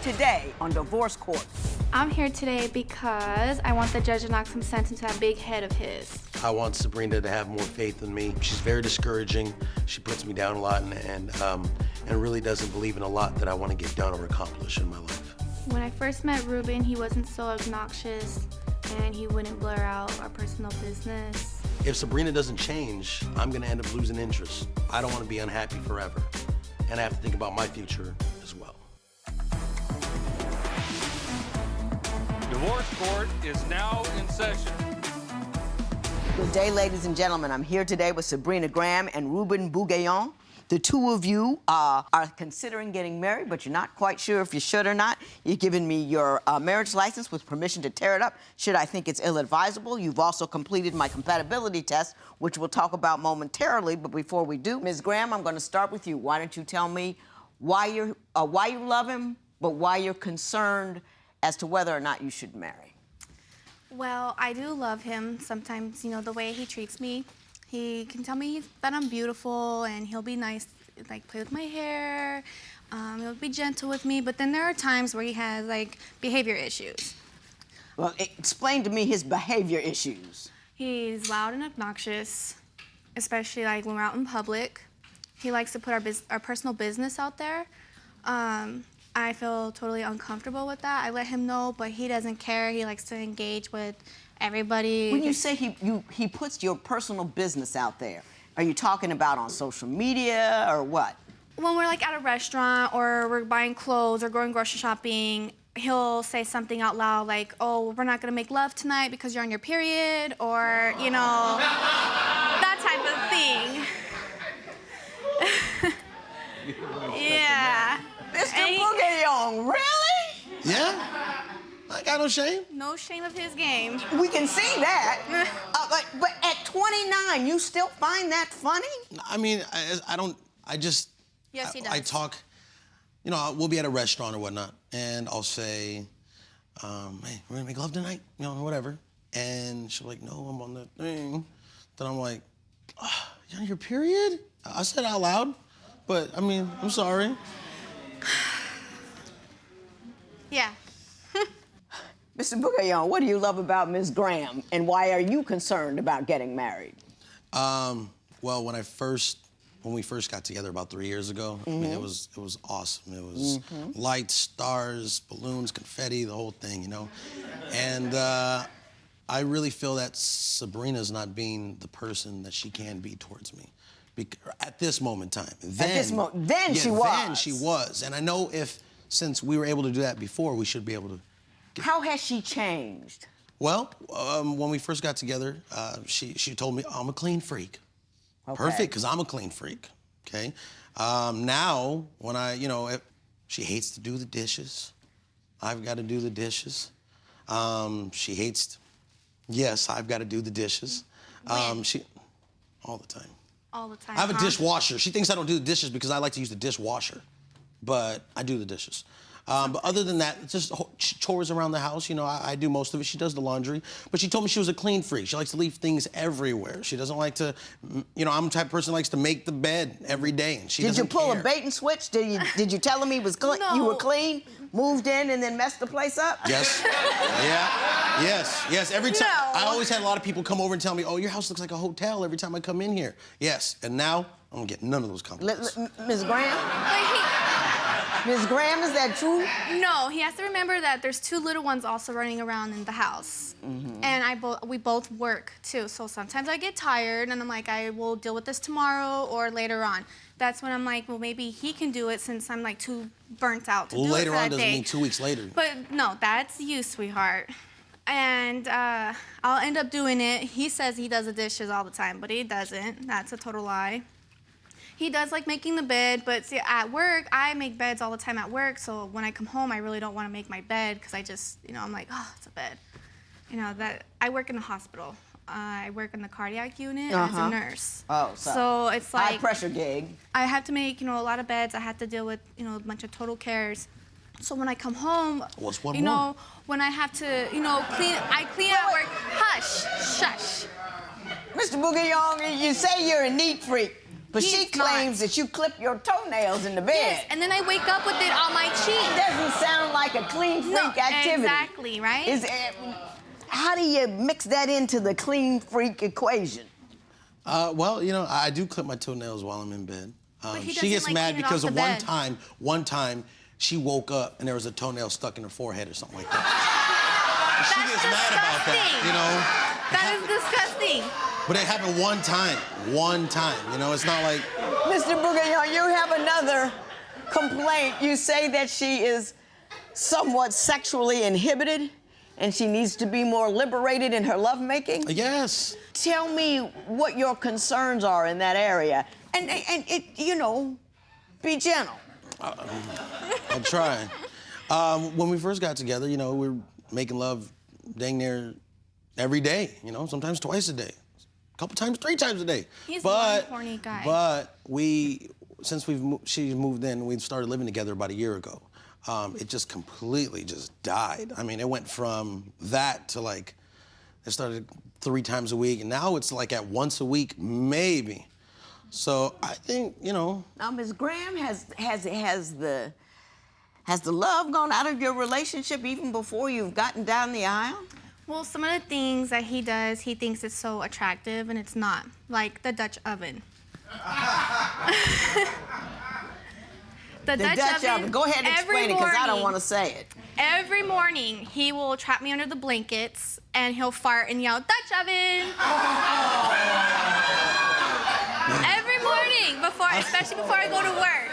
today on Divorce Court? I'm here today because I want the judge to knock some sense into that big head of his. I want Sabrina to have more faith in me. She's very discouraging. She puts me down a lot and really doesn't believe in a lot that I want to get done or accomplish in my life. When I first met Ruben, he wasn't so obnoxious and he wouldn't blur out our personal business. If Sabrina doesn't change, I'm gonna end up losing interest. I don't want to be unhappy forever. And I have to think about my future as well. Divorce Court is now in session. Good day, ladies and gentlemen. I'm here today with Sabrina Graham and Ruben Bugayong. The two of you are considering getting married, but you're not quite sure if you should or not. You've given me your marriage license with permission to tear it up should I think it's ill-advisable. You've also completed my compatibility test, which we'll talk about momentarily. But before we do, Ms. Graham, I'm going to start with you. Why don't you tell me why you love him, but why you're concerned as to whether or not you should marry? Well, I do love him. Sometimes, you know, the way he treats me. He can tell me that I'm beautiful and he'll be nice, like play with my hair, he'll be gentle with me, but then there are times where he has like behavior issues. Well, explain to me his behavior issues. He's loud and obnoxious, especially like when we're out in public. He likes to put our personal business out there. I feel totally uncomfortable with that. I let him know, but he doesn't care. He likes to engage with everybody. When you say he puts your personal business out there, are you talking about on social media or what? When we're like at a restaurant or we're buying clothes or going grocery shopping, he'll say something out loud like, oh, we're not gonna make love tonight because you're on your period, or, you know, that type of thing. Yeah. Mr. Bugayong, really? Yeah? I got no shame. No shame of his game. We can see that. But at 29, you still find that funny? I mean, Yes, he does. I talk, you know, we'll be at a restaurant or whatnot, and I'll say, hey, we're gonna make love tonight, you know, whatever. And she'll be like, no, I'm on that thing. Then I'm like, oh, you're on your period? I said out loud, but I mean, I'm sorry. Yeah. Mr. Bugayong, what do you love about Ms. Graham, and why are you concerned about getting married? Well, when we first got together about 3 years ago, I mean, it was awesome. It was lights, stars, balloons, confetti, the whole thing, you know. And I really feel that Sabrina's not being the person that she can be towards me. At this moment in time. Then she was. Then she was. And I know since we were able to do that before, we should be able to. How has she changed? Well, when we first got together, she told me I'm a clean freak. Okay. Perfect, because I'm a clean freak, okay? Now, when she hates to do the dishes. I've got to do the dishes. She hates, yes, I've got to do the dishes. All the time. All the time. I have a dishwasher. She thinks I don't do the dishes because I like to use the dishwasher, but I do the dishes. But other than that, it's just chores around the house. You know, I do most of it. She does the laundry. But she told me she was a clean freak. She likes to leave things everywhere. She doesn't like to, you know, I'm the type of person who likes to make the bed every day, and she doesn't Did you pull care. a bait and switch? Did you tell him he was clean? No. You were clean, moved in, and then messed the place up? Yes. Yeah. Yes. Every time. No. I always had a lot of people come over and tell me, oh, your house looks like a hotel every time I come in here. Yes. And now, I don't get none of those compliments. Ms. Graham? Ms. Graham, is that true? No, he has to remember that there's two little ones also running around in the house. And we both work, too. So sometimes I get tired, and I'm like, I will deal with this tomorrow or later on. That's when I'm like, well, maybe he can do it since I'm, like, too burnt out to do it for that day. Later on doesn't mean 2 weeks later. But, no, that's you, sweetheart. And I'll end up doing it. He says he does the dishes all the time, but he doesn't. That's a total lie. He does like making the bed, but see, at work, I make beds all the time at work, so when I come home, I really don't want to make my bed because I just, you know, I'm like, oh, it's a bed. You know, that I work in a hospital. I work in the cardiac unit as a nurse. Oh, so it's like high pressure gig. I have to make, you know, a lot of beds. I have to deal with, you know, a bunch of total cares. So when I come home, you know, when I have to, you know, I clean at work. Hush, shush. Mr. Bugayong, you say you're a neat freak. But she claims that you clip your toenails in the bed. Yes, and then I wake up with it on my cheek. It doesn't sound like like a clean freak activity. Exactly, right? How do you mix that into the clean freak equation? Well, you know, I do clip my toenails while I'm in bed. he She gets doesn't like mad clean it because off of the one time, she woke up and there was a toenail stuck in her forehead or something like that. She That's gets mad about that, you know? That is disgusting. But it happened one time, you know? It's not like... Mr. Bugayong, you have another complaint. You say that she is somewhat sexually inhibited and she needs to be more liberated in her lovemaking? Yes. Tell me what your concerns are in that area. And it, you know, be gentle. I'll try. When we first got together, you know, we were making love dang near every day, you know, sometimes twice a day. A couple times, 3 times a day. He's one horny guy. But since she moved in, we started living together about a year ago. It just completely just died. I mean, it went from that to like, it started 3 times a week, and now it's like at once a week, maybe. So I think, you know. Now, Ms. Graham, has the love gone out of your relationship even before you've gotten down the aisle? Well, some of the things that he does, he thinks is so attractive, and it's not. Like the Dutch oven. The Dutch oven. Go ahead and explain it, because I don't want to say it. Every morning, he will trap me under the blankets, and he'll fart and yell, "Dutch oven!" Every morning, especially before I go to work.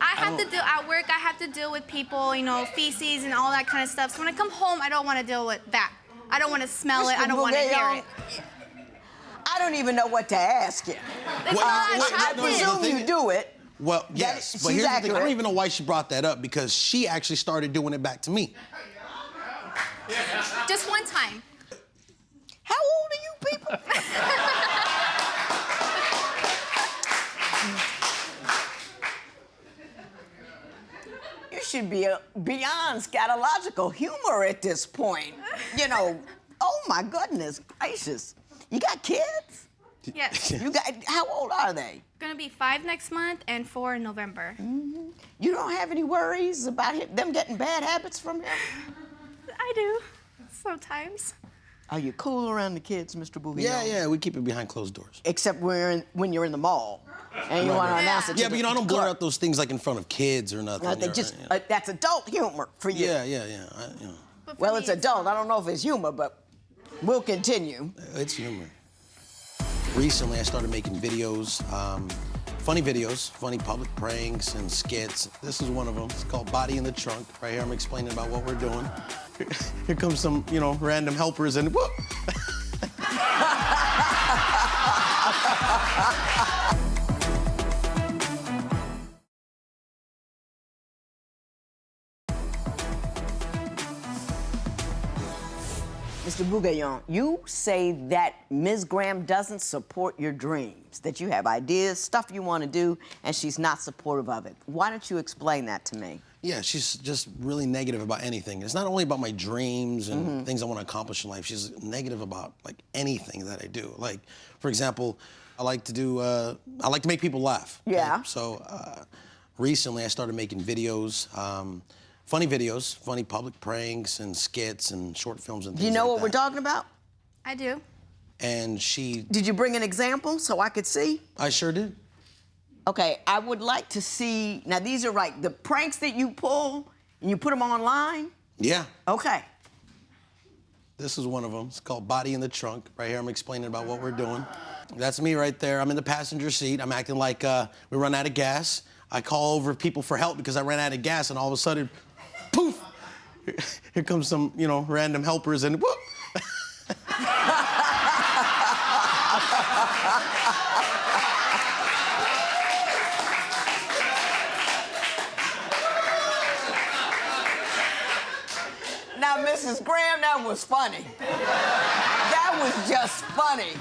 At work, I have to deal with people, you know, feces and all that kind of stuff. So when I come home, I don't want to deal with that. I don't want to smell it. I don't want to hear it. I don't even know what to ask you. It's not I attractive. presume you do it. Well, yes, but here's the thing. I don't even know why she brought that up, because she actually started doing it back to me. Just one time. How old are you people? You should be beyond scatological humor at this point. You know, oh my goodness gracious. You got kids? Yes. How old are they? Gonna be 5 next month and 4 in November. Mm-hmm. You don't have any worries about them getting bad habits from him? I do, sometimes. Are you cool around the kids, Mr. Bugayong? Yeah, we keep it behind closed doors. Except when you're in the mall and you want to announce it to Yeah, but you know, I don't blur clerk. out those things like in front of kids or nothing. That's adult humor for you. Yeah. You know. Well, it's adult. I don't know if it's humor, but we'll continue. It's humor. Recently, I started making videos, funny public pranks and skits. This is one of them. It's called Body in the Trunk. Right here, I'm explaining about what we're doing. Here comes some, you know, random helpers and whoop. Mr. Bugayong, you say that Ms. Graham doesn't support your dreams, that you have ideas, stuff you want to do, and she's not supportive of it. Why don't you explain that to me? Yeah, she's just really negative about anything. It's not only about my dreams and things I want to accomplish in life. She's negative about like anything that I do. Like, for example, I like to make people laugh. Okay? Yeah. So recently, I started making videos. Funny public pranks and skits and short films and things like that. Do you know what we're talking about? I do. And she... Did you bring an example so I could see? I sure did. Okay, I would like to see... Now, these are right, the pranks that you pull and you put them online? Yeah. Okay. This is one of them. It's called Body in the Trunk. Right here, I'm explaining about what we're doing. That's me right there. I'm in the passenger seat. I'm acting like we run out of gas. I call over people for help because I ran out of gas, and all of a sudden, poof! Here comes some, you know, random helpers, and whoop! Now, Mrs. Graham, that was funny. That was just funny.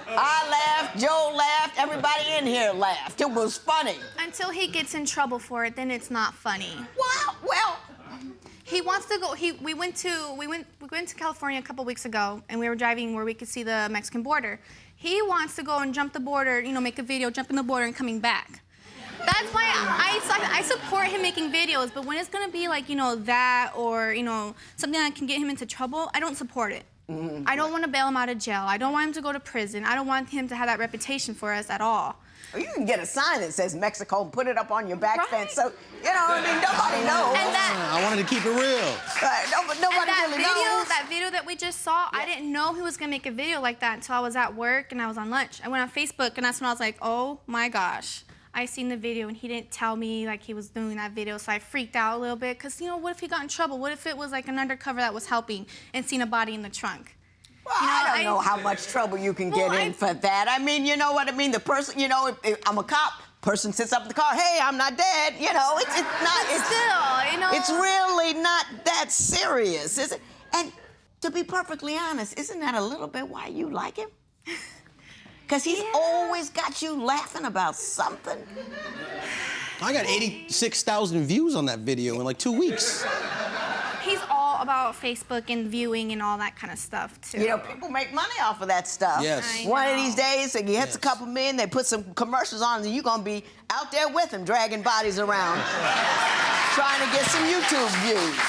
I laughed, Joe laughed, everybody in here laughed. It was funny. Until he gets in trouble for it, then it's not funny. Well, He wants to go. We went to California a couple weeks ago, and we were driving where we could see the Mexican border. He wants to go and jump the border, you know, make a video jumping the border and coming back. That's why I support him making videos, but when it's gonna be like, you know, that or, you know, something that can get him into trouble, I don't support it. I don't want to bail him out of jail. I don't want him to go to prison. I don't want him to have that reputation for us at all. Or you can get a sign that says Mexico and put it up on your back fence. So, you know, I mean, nobody knows. And that, I wanted to keep it real. Right, nobody really knows. That video that we just saw, I didn't know he was gonna make a video like that until I was at work and I was on lunch. I went on Facebook and that's when I was like, oh my gosh. I seen the video and he didn't tell me like he was doing that video, so I freaked out a little bit because, you know, what if he got in trouble? What if it was like an undercover that was helping and seen a body in the trunk? Well, you know, I don't know how much trouble you can get in for that. I mean, you know what I mean? The person, you know, if I'm a cop, person sits up in the car, hey, I'm not dead. You know, it's not. It's still, you know. It's really not that serious, is it? And to be perfectly honest, isn't that a little bit why you like him? Because he's always got you laughing about something. I got 86,000 views on that video in like 2 weeks. He's all about Facebook and viewing and all that kind of stuff, too. You know, people make money off of that stuff. Yes. One of these days, he hits a couple million, they put some commercials on, and you're going to be out there with him, dragging bodies around, trying to get some YouTube views.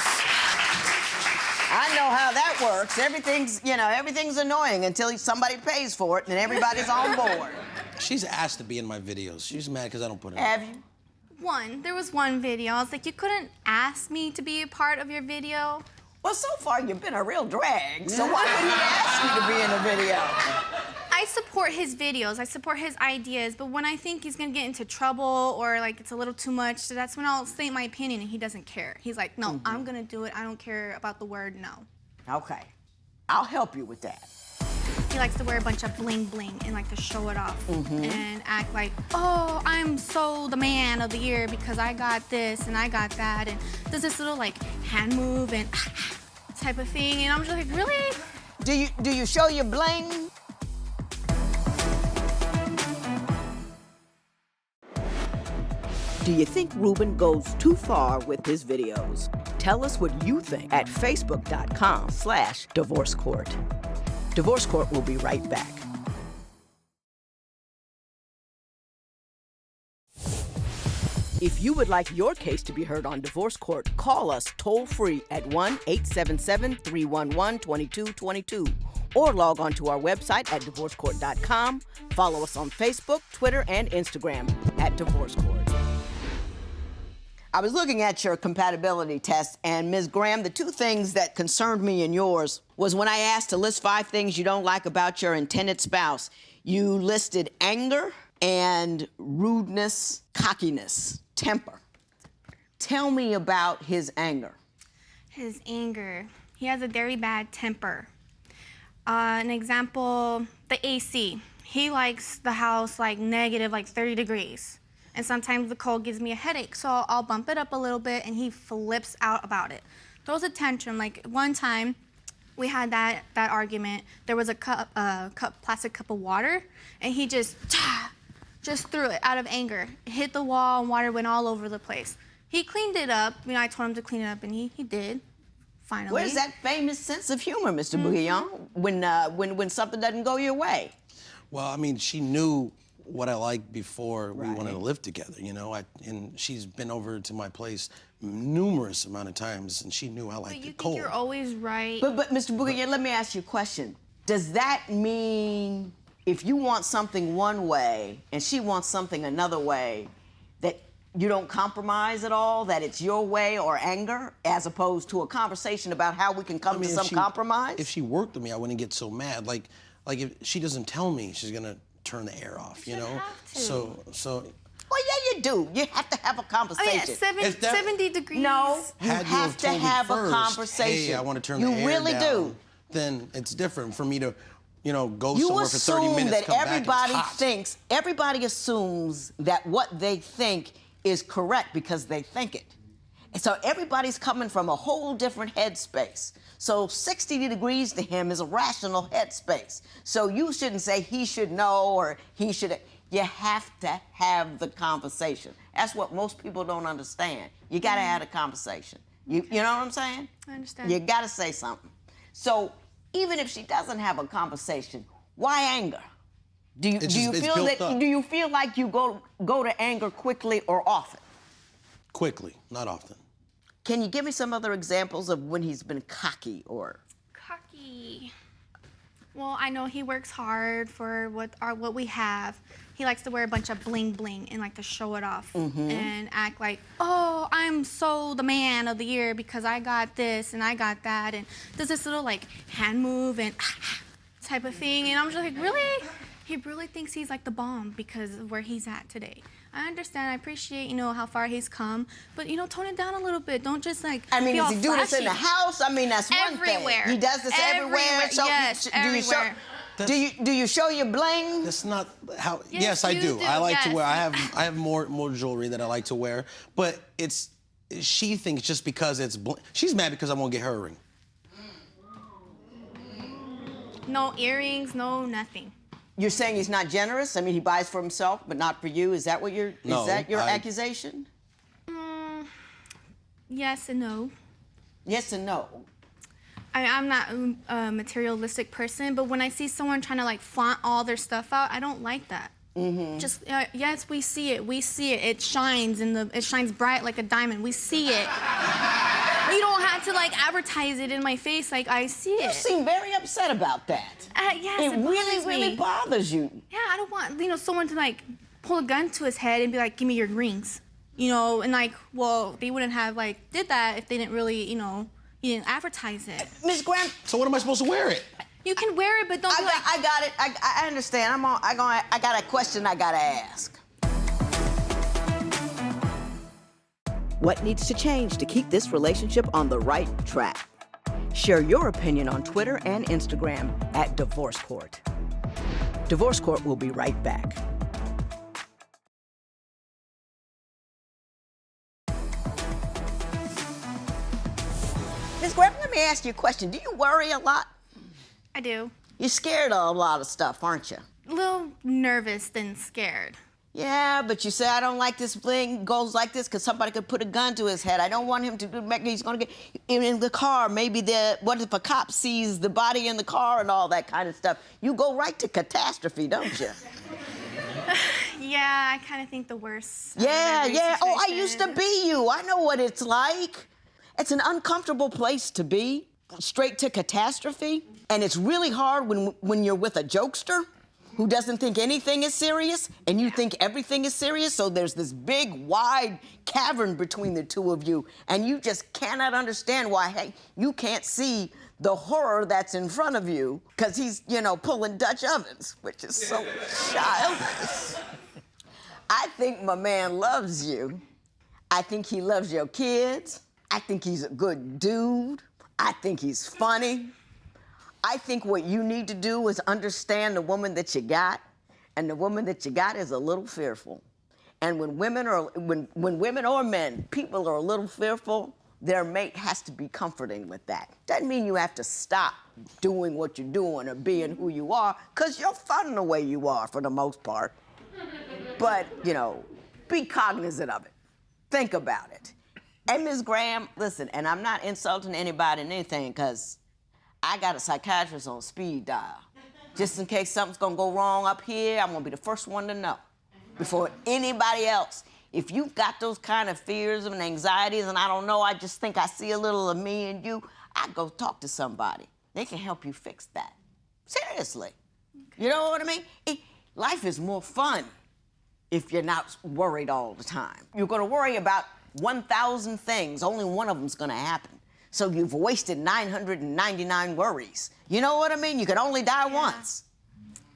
I know how that works. Everything's, you know, everything's annoying until somebody pays for it and everybody's on board. She's asked to be in my videos. She's mad because I don't put it Have you? There was one video. I was like, you couldn't ask me to be a part of your video. Well, so far you've been a real drag, so why would he ask you to be in a video? I support his videos, I support his ideas, but when I think he's gonna get into trouble or like it's a little too much, that's when I'll state my opinion and he doesn't care. He's like, no, I'm gonna do it. I don't care about the word no. Okay, I'll help you with that. He likes to wear a bunch of bling bling and like to show it off and act like, oh, I'm so the man of the year because I got this and I got that, and does this little like hand move and type of thing, and I'm just like, really? Do you show your bling? Do you think Ruben goes too far with his videos? Tell us what you think at facebook.com/divorce court. Divorce Court will be right back. If you would like your case to be heard on Divorce Court, call us toll-free at 1-877-311-2222 or log on to our website at divorcecourt.com. Follow us on Facebook, Twitter, and Instagram at Divorce Court. I was looking at your compatibility test, and Ms. Graham, the two things that concerned me in yours was when I asked to list 5 things you don't like about your intended spouse. You listed anger and rudeness, cockiness, temper. Tell me about his anger. His anger. He has a very bad temper. An example, the AC. He likes the house like negative, like 30 degrees. And sometimes the cold gives me a headache, so I'll bump it up a little bit, and he flips out about it. Throws a tantrum. Like one time, we had that argument. There was a plastic cup of water, and he just threw it out of anger. It hit the wall, and water went all over the place. He cleaned it up. You know, I told him to clean it up, and he did. Finally. Where's that famous sense of humor, Mr. Bugayong, when something doesn't go your way? Well, I mean, she knew what I liked before we wanted to live together, you know. And she's been over to my place numerous amount of times, and she knew I liked it cold. But you think you're always right. But Mr. Bugayong, let me ask you a question. Does that mean if you want something one way and she wants something another way, that you don't compromise at all, that it's your way or anger, as opposed to a conversation about how we can come to some compromise? If she worked with me, I wouldn't get so mad. Like if she doesn't tell me she's gonna turn the air off, you know? Have to. So. Well, yeah, you do. You have to have a conversation. Oh, yeah, 70 degrees. No, you have to have a first, conversation. hey, I want to turn the air You really down, do. Then it's different for me to, you know, go You somewhere for 30 minutes, that come back and it's hot. everybody assumes that what they think is correct because they think it. And so everybody's coming from a whole different headspace. So 60 degrees to him is a rational headspace. So you shouldn't say he should know or he should. You have to have the conversation. That's what most people don't understand. You got to have a conversation. You know what I'm saying? I understand. You got to say something. So even if she doesn't have a conversation, why anger? Do you, It's do you just- it's feel built that? up. Do you feel like you go to anger quickly or often? Quickly, not often. Can you give me some other examples of when he's been cocky or? Cocky. Well, I know he works hard for what we have. He likes to wear a bunch of bling bling and like to show it off and act like, oh, I'm so the man of the year because I got this and I got that, and does this little like hand move and type of thing, and I'm just like, really? He really thinks he's like the bomb because of where he's at today. I understand, I appreciate, how far he's come, but tone it down a little bit. Don't just like I mean, be does all he do this in the flashy. house? I mean, that's one Everywhere. thing. He does this everywhere. Yes, do everywhere. do you show your bling? That's not how. Yes, Yes, I you do. do, I like to yes. wear. I have more jewelry that I like to wear, but she thinks just because it's she's mad because I won't get her a ring. No earrings, no nothing. You're saying he's not generous? I mean, he buys for himself, but not for you. Is that what you're? No, is that your accusation? Yes and no. Yes and no. I'm not a materialistic person, but when I see someone trying to like flaunt all their stuff out, I don't like that. Just yes, we see it. We see it. It shines it shines bright like a diamond. We see it. You don't have to like advertise it in my face. Like I see it. You seem very upset about that. Yes, It really, bothers really me. bothers you. Yeah, I don't want someone to like pull a gun to his head and be like, "Give me your rings," and like, well, they wouldn't have like did that if they didn't really, you didn't advertise it. Ms. Graham, So what am I supposed to wear it? You can wear it, but don't be like. I got it. I understand. I got a question I gotta ask. What needs to change to keep this relationship on the right track? Share your opinion on Twitter and Instagram at Divorce Court. Divorce Court will be right back. Ms. Graham, let me ask you a question. Do you worry a lot? I do. You're scared of a lot of stuff, aren't you? A little nervous than scared. Yeah, but you say, I don't like this bling goes like this because somebody could put a gun to his head. I don't want him to do, he's going to get in the car. Maybe what if a cop sees the body in the car and all that kind of stuff? You go right to catastrophe, don't you? Yeah, I kind of think the worst. Yeah. Oh, I situation. used to be you. I know what it's like. It's an uncomfortable place to be, straight to catastrophe. And it's really hard when you're with a jokester who doesn't think anything is serious, and you think everything is serious, so there's this big, wide cavern between the two of you, and you just cannot understand why you can't see the horror that's in front of you, because he's, pulling Dutch ovens, which is so childish. I think my man loves you. I think he loves your kids. I think he's a good dude. I think he's funny. I think what you need to do is understand the woman that you got, and the woman that you got is a little fearful. And when women or men, people are a little fearful, their mate has to be comforting with that. Doesn't mean you have to stop doing what you're doing or being who you are, because you're fun the way you are for the most part. But, be cognizant of it. Think about it. And Ms. Graham, listen, and I'm not insulting anybody and anything, because I got a psychiatrist on speed dial. Just in case something's gonna go wrong up here, I'm gonna be the first one to know before anybody else. If you've got those kind of fears and anxieties, and I don't know, I just think I see a little of me in you, I'd go talk to somebody. They can help you fix that. Seriously. Okay. You know what I mean? Life is more fun if you're not worried all the time. You're gonna worry about 1,000 things, only one of them's gonna happen. So you've wasted 999 worries. You know what I mean? You can only die once.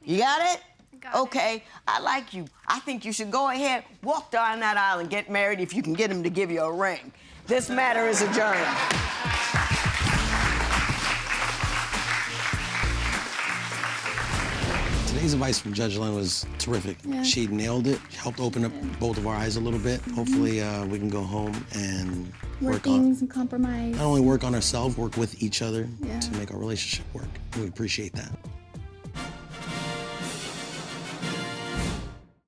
You got it? Got it. Okay, I like you. I think you should go ahead, walk down that aisle and get married if you can get him to give you a ring. This matter is adjourned. Today's advice from Judge Lynn was terrific. Yeah. She nailed it. She helped open up both of our eyes a little bit. Hopefully we can go home and work things and compromise. not only work on ourselves, work with each other Yeah. to make our relationship work. We appreciate that.